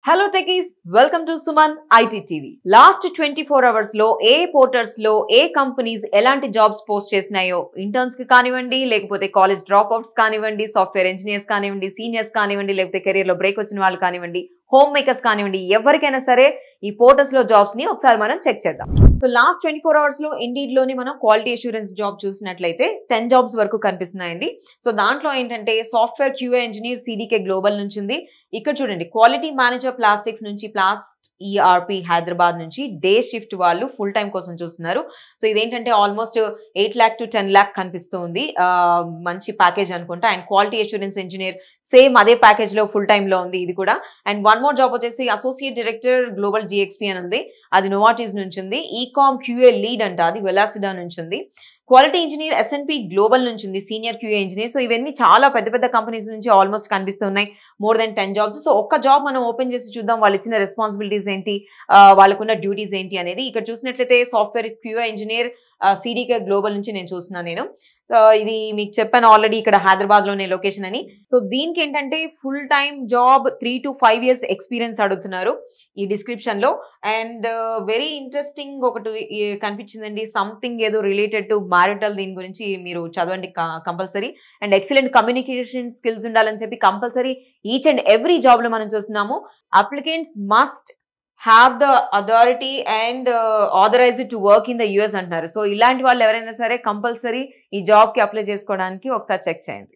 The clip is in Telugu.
Hello techies, welcome to Suman IT TV. Last 24 hours లో ఏ పోర్టల్స్ లో ఏ కంపెనీస్ ఎలాంటి జాబ్స్ పోస్ట్ చేసినాయో ఇంటర్న్స్ కి కానివ్వండి, లేకపోతే కాలేజ్ డ్రాప్ అవుట్స్ కానివ్వండి, సాఫ్ట్వేర్ ఇంజనీర్స్ కానివ్వండి, సీనియర్స్ కానివ్వండి, లేకపోతే కెరీర్ లో బ్రేక్ వచ్చిన వాళ్ళు కానివ్వండి, హోమ్ మేకర్స్ కానివ్వండి, ఎవరికైనా సరే ఈ పోర్టల్స్ లో జాబ్స్ ని ఒకసారి మనం చెక్ చేద్దాం. సో లాస్ట్ 24 అవర్స్ లో ఇండీడ్ లోని మనం క్వాలిటీ అష్యూరెన్స్ జాబ్ చూసినట్లయితే 10 జాబ్స్ వరకు కనిపిస్తున్నాయండి. సో దాంట్లో ఏంటంటే software QA engineer CDK global నుంచి ఉంది. ఇక్కడ చూడండి క్వాలిటీ మేనేజర్ ప్లాస్టిక్స్ నుంచి ఈఆర్పి హైదరాబాద్ నుంచి డే షిఫ్ట్ వాళ్ళు ఫుల్ టైం కోసం చూస్తున్నారు. సో ఇదేంటంటే ఆల్మోస్ట్ 8 lakh to 10 lakh కనిపిస్తుంది. మంచి ప్యాకేజ్ అనుకుంటా. And quality assurance engineer same అదే ప్యాకేజ్ లో ఫుల్ టైమ్ లో ఉంది ఇది కూడా. అండ్ వన్ మోర్ జాబ్ వచ్చేసి అసోసియేట్ డైరెక్టర్ గ్లోబల్ జిఎక్స్పి అని ఉంది. అది నోవాటీస్ నుంచి ఉంది. ఈకామ్ క్యూఏ లీడ్ అంట, అది వెలాసిడా నుంచి ఉంది. క్వాలిటీ ఇంజనీర్ ఎస్ఎన్పి గ్లోబల్ నుంచి ఉంది, సీనియర్ క్యూఏ ఇంజనీర్. సో ఇవన్నీ చాలా పెద్ద పెద్ద కంపెనీస్ నుంచి ఆల్మోస్ట్ కనిపిస్తున్నాయి. More than 10 jobs. సో ఒక్క జాబ్ మనం ఓపెన్ చేసి చూద్దాం, వాళ్ళు ఇచ్చిన రెస్పాన్సిబిలిటీస్ ఏంటి, వాళ్ళకున్న డ్యూటీస్ ఏంటి అనేది. ఇక్కడ చూసినట్లయితే software QA engineer CDK global నుంచి నేను చూస్తున్నాను నేను. సో ఇది మీకు చెప్పాను ఆల్రెడీ, ఇక్కడ హైదరాబాద్ లోనే లొకేషన్ అని. సో దీనికి ఏంటంటే full time job 3 to 5 years experience అడుగుతున్నారు ఈ డిస్క్రిప్షన్ లో. అండ్ వెరీ ఇంట్రెస్టింగ్ ఒకటి కనిపించిందండి, సంథింగ్ ఏదో రిలేటెడ్ టు మ్యారిటల్, దీని గురించి మీరు చదవండి compulsory. And excellent communication skills ఉండాలని చెప్పి compulsory each and every job లో మనం చూస్తున్నాము. Applicants must have the authority and authorized to work in the US అంటున్నారు. సో ఇలాంటి వాళ్ళు ఎవరైనా సరే కంపల్సరీ ఈ జాబ్ కి అప్లై చేసుకోవడానికి ఒకసారి చెక్ చేయండి.